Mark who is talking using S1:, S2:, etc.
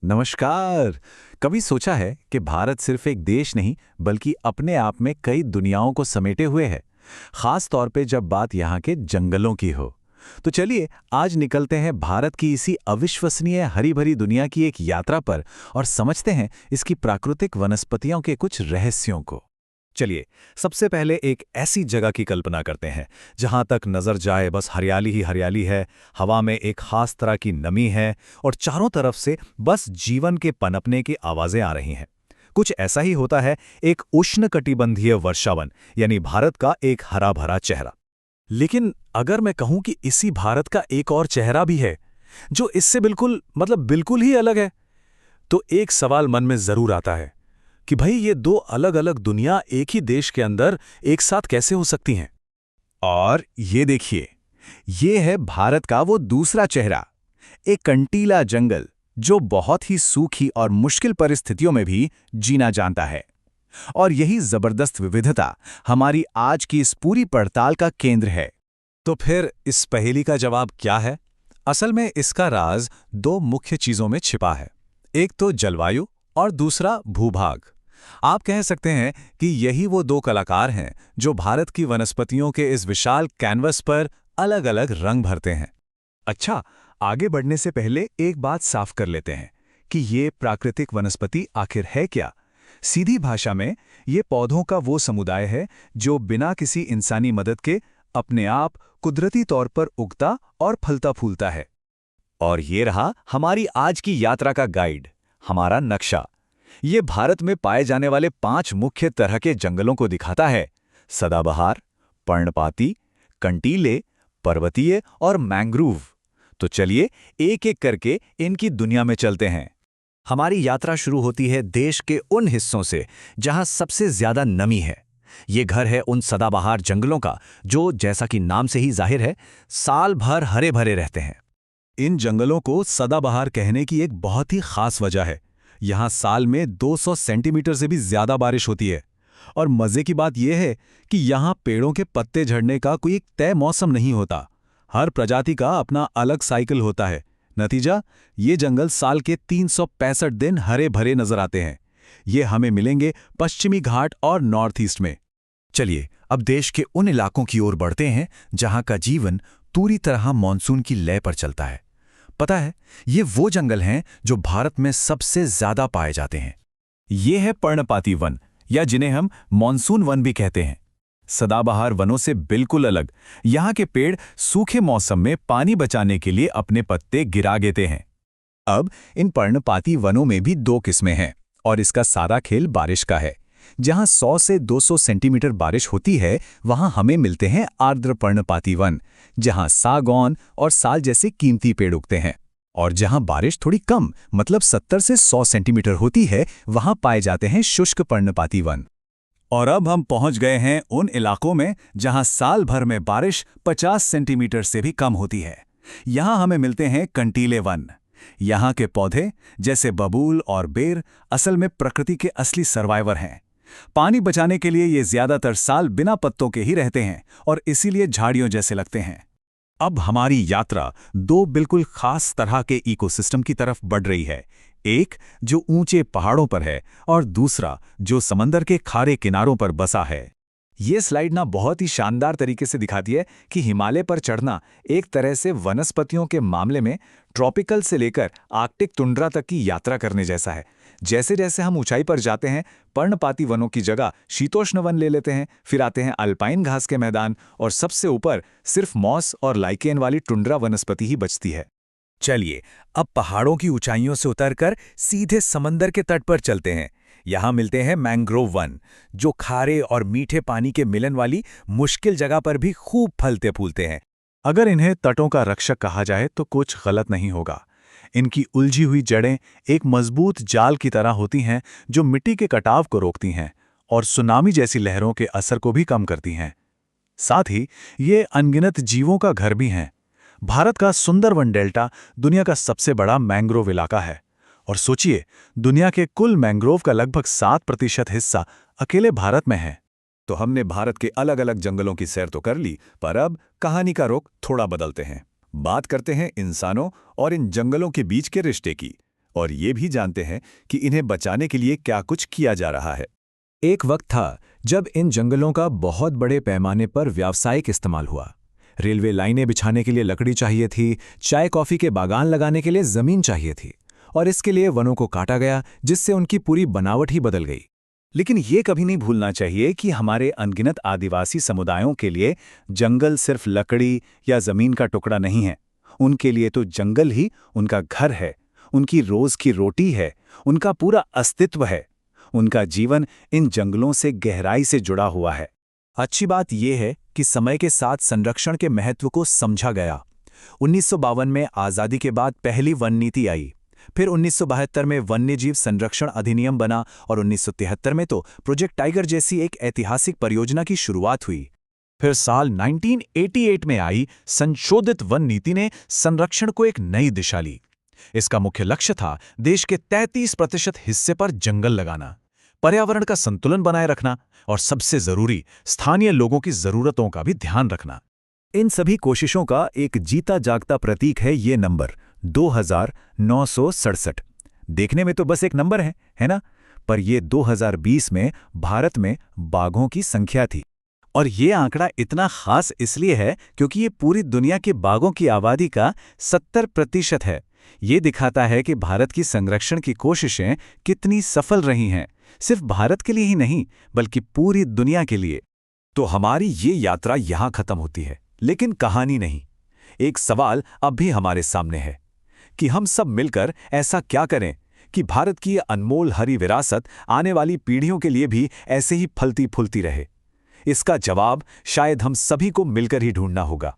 S1: नमस्कार। कभी सोचा है कि भारत सिर्फ एक देश नहीं बल्कि अपने आप में कई दुनियाओं को समेटे हुए है, खास तौर पे जब बात यहाँ के जंगलों की हो। तो चलिए आज निकलते हैं भारत की इसी अविश्वसनीय हरी भरी दुनिया की एक यात्रा पर और समझते हैं इसकी प्राकृतिक वनस्पतियों के कुछ रहस्यों को।
S2: चलिए, सबसे पहले एक ऐसी जगह की कल्पना करते हैं जहां तक नजर जाए बस हरियाली ही हरियाली है। हवा में एक खास तरह की नमी है और चारों तरफ से बस जीवन के पनपने की आवाजें आ रही हैं। कुछ ऐसा ही होता है एक उष्णकटिबंधीय वर्षावन, यानी भारत का एक हरा भरा चेहरा।
S3: लेकिन अगर मैं कहूं कि इसी भारत का एक और चेहरा भी है जो इससे बिल्कुल ही अलग है, तो एक सवाल मन में जरूर आता है कि भाई ये दो अलग अलग दुनिया एक ही देश के अंदर एक साथ कैसे हो सकती हैं।
S2: और ये देखिए, ये है भारत का वो दूसरा चेहरा, एक कंटीला जंगल जो बहुत ही सूखी और मुश्किल परिस्थितियों में भी जीना जानता है। और यही जबरदस्त विविधता हमारी आज की इस पूरी पड़ताल का केंद्र है।
S3: तो फिर इस पहेली का जवाब क्या है? असल में इसका राज दो मुख्य चीजों में छिपा है। एक तो जलवायु और दूसरा भूभाग। आप कह सकते हैं कि यही वो दो कलाकार हैं जो भारत की वनस्पतियों के इस विशाल कैनवस पर अलग-अलग रंग भरते हैं।
S2: अच्छा, आगे बढ़ने से पहले एक बात साफ कर लेते हैं कि ये प्राकृतिक वनस्पति आखिर है क्या। सीधी भाषा में ये पौधों का वो समुदाय है जो बिना किसी इंसानी मदद के अपने आप कुदरती तौर पर उगता और फलता फूलता है। और ये रहा हमारी आज की यात्रा का गाइड, हमारा नक्शा। ये भारत में पाए जाने वाले 5 मुख्य तरह के जंगलों को दिखाता है: सदाबहार, पर्णपाती, कंटीले, पर्वतीय और मैंग्रोव। तो चलिए एक एक करके इनकी दुनिया में चलते हैं। हमारी यात्रा शुरू होती है देश के उन हिस्सों से जहां सबसे ज्यादा नमी है। ये घर है उन सदाबहार जंगलों का जो, जैसा कि नाम से ही जाहिर है, साल भर हरे भरे रहते हैं।
S3: इन जंगलों को सदाबहार कहने की एक बहुत ही खास वजह है। यहाँ साल में 200 सेंटीमीटर से भी ज्यादा बारिश होती है। और मजे की बात यह है कि यहाँ पेड़ों के पत्ते झड़ने का कोई एक तय मौसम नहीं होता। हर प्रजाति का अपना अलग साइकिल होता है। नतीजा, ये जंगल साल के 365 दिन हरे भरे नजर आते हैं। ये हमें मिलेंगे पश्चिमी घाट और नॉर्थ ईस्ट में।
S2: चलिए अब देश के उन इलाकों की ओर बढ़ते हैं जहां का जीवन पूरी तरह मानसून की लय पर चलता है। पता है, ये वो जंगल हैं जो भारत में सबसे ज्यादा पाए जाते हैं। ये है पर्णपाती वन, या जिन्हें हम मानसून वन भी कहते हैं। सदाबहार वनों से बिल्कुल अलग, यहाँ के पेड़ सूखे मौसम में पानी बचाने के लिए अपने पत्ते गिरा देते हैं। अब इन पर्णपाती वनों में भी 2 किस्में हैं और इसका सारा खेल बारिश का है। जहां 100 से 200 सेंटीमीटर बारिश होती है, वहां हमें मिलते हैं आर्द्र पर्णपाती वन, जहां सागौन और साल जैसे कीमती पेड़ उगते हैं। और जहां बारिश थोड़ी कम, मतलब 70 से 100 सेंटीमीटर होती है, वहां पाए जाते हैं शुष्क पर्णपाती वन।
S3: और अब हम पहुंच गए हैं उन इलाकों में जहां साल भर में बारिश 50 सेंटीमीटर से भी कम होती है। यहां हमें मिलते हैं कंटीले वन। यहां के पौधे जैसे बबूल और बेर असल में प्रकृति के असली सर्वाइवर हैं। पानी बचाने के लिए ये ज्यादातर साल बिना पत्तों के ही रहते हैं और इसीलिए झाड़ियों जैसे लगते हैं। अब हमारी यात्रा 2 बिल्कुल खास तरह के इकोसिस्टम की तरफ बढ़ रही है। एक जो ऊंचे पहाड़ों पर है और दूसरा जो समंदर के खारे किनारों पर बसा है। ये स्लाइड ना बहुत ही शानदार तरीके से दिखाती है कि हिमालय पर चढ़ना एक तरह से वनस्पतियों के मामले में ट्रॉपिकल से लेकर आर्कटिक टुंड्रा तक की यात्रा करने जैसा है। जैसे जैसे हम ऊंचाई पर जाते हैं, पर्णपाती वनों की जगह शीतोष्ण वन ले लेते हैं, फिर आते हैं अल्पाइन घास के मैदान और सबसे ऊपर सिर्फ मॉस और लाइकेन वाली टुंड्रा वनस्पति ही बचती है। चलिए अब पहाड़ों की ऊंचाइयों से उतरकर सीधे समंदर के तट पर चलते हैं। यहां मिलते हैं मैंग्रोव वन, जो खारे और मीठे पानी के मिलन वाली मुश्किल जगह पर भी खूब फलते फूलते हैं। अगर इन्हें तटों का रक्षक कहा जाए तो कुछ गलत नहीं होगा। इनकी उलझी हुई जड़ें एक मजबूत जाल की तरह होती हैं जो मिट्टी के कटाव को रोकती हैं और सुनामी जैसी लहरों के असर को भी कम करती हैं। साथ ही ये अनगिनत जीवों का घर भी हैं। भारत का सुंदरवन डेल्टा दुनिया का सबसे बड़ा मैंग्रोव इलाका है और सोचिए, दुनिया के कुल मैंग्रोव का लगभग 7% हिस्सा अकेले भारत में है।
S2: तो हमने भारत के अलग अलग जंगलों की सैर तो कर ली, पर अब कहानी का रुख थोड़ा बदलते हैं। बात करते हैं इंसानों और इन जंगलों के बीच के रिश्ते की।
S3: और ये भी जानते हैं कि इन्हें बचाने के लिए क्या कुछ किया जा रहा है।
S2: एक वक्त था जब इन जंगलों का बहुत बड़े पैमाने पर व्यावसायिक इस्तेमाल हुआ। रेलवे लाइनें बिछाने के लिए लकड़ी चाहिए थी, चाय कॉफी के बागान लगाने के लिए जमीन चाहिए थी, और इसके लिए वनों को काटा गया, जिससे उनकी पूरी बनावट ही बदल गई।
S3: लेकिन ये कभी नहीं भूलना चाहिए कि हमारे अनगिनत आदिवासी समुदायों के लिए जंगल सिर्फ लकड़ी या जमीन का टुकड़ा नहीं है। उनके लिए तो जंगल ही उनका घर है, उनकी रोज की रोटी है, उनका पूरा अस्तित्व है। उनका जीवन इन जंगलों से गहराई से जुड़ा हुआ है।
S2: अच्छी बात यह है कि समय के साथ संरक्षण के महत्व को समझा गया। 1952 में आज़ादी के बाद पहली वन नीति आई, फिर 1972 में वन्यजीव संरक्षण अधिनियम बना, और 1973 में तो प्रोजेक्ट टाइगर जैसी एक ऐतिहासिक परियोजना की शुरुआत हुई।
S1: फिर साल 1988 में आई संशोधित वन नीति ने संरक्षण को एक नई दिशा ली। इसका मुख्य लक्ष्य था देश के 33% हिस्से पर जंगल लगाना, पर्यावरण का संतुलन बनाए रखना और सबसे जरूरी स्थानीय लोगों की जरूरतों का भी ध्यान रखना।
S3: इन सभी कोशिशों का एक जीता जागता प्रतीक है ये नंबर 2967। देखने में तो बस एक नंबर है ना? पर ये 2020 में भारत में बाघों की संख्या थी।
S1: और ये आंकड़ा इतना खास इसलिए है क्योंकि ये पूरी दुनिया के बाघों की आबादी का 70% है। ये दिखाता है कि भारत की संरक्षण की कोशिशें कितनी सफल रही हैं, सिर्फ भारत के लिए ही नहीं बल्कि पूरी दुनिया के लिए।
S3: तो हमारी ये यात्रा यहाँ खत्म होती है, लेकिन कहानी नहीं। एक सवाल अब भी हमारे सामने है कि हम सब मिलकर ऐसा क्या करें कि भारत की अनमोल हरी विरासत आने वाली पीढ़ियों के लिए भी ऐसे ही फलती फूलती रहे। इसका जवाब शायद हम सभी को मिलकर ही ढूंढना होगा।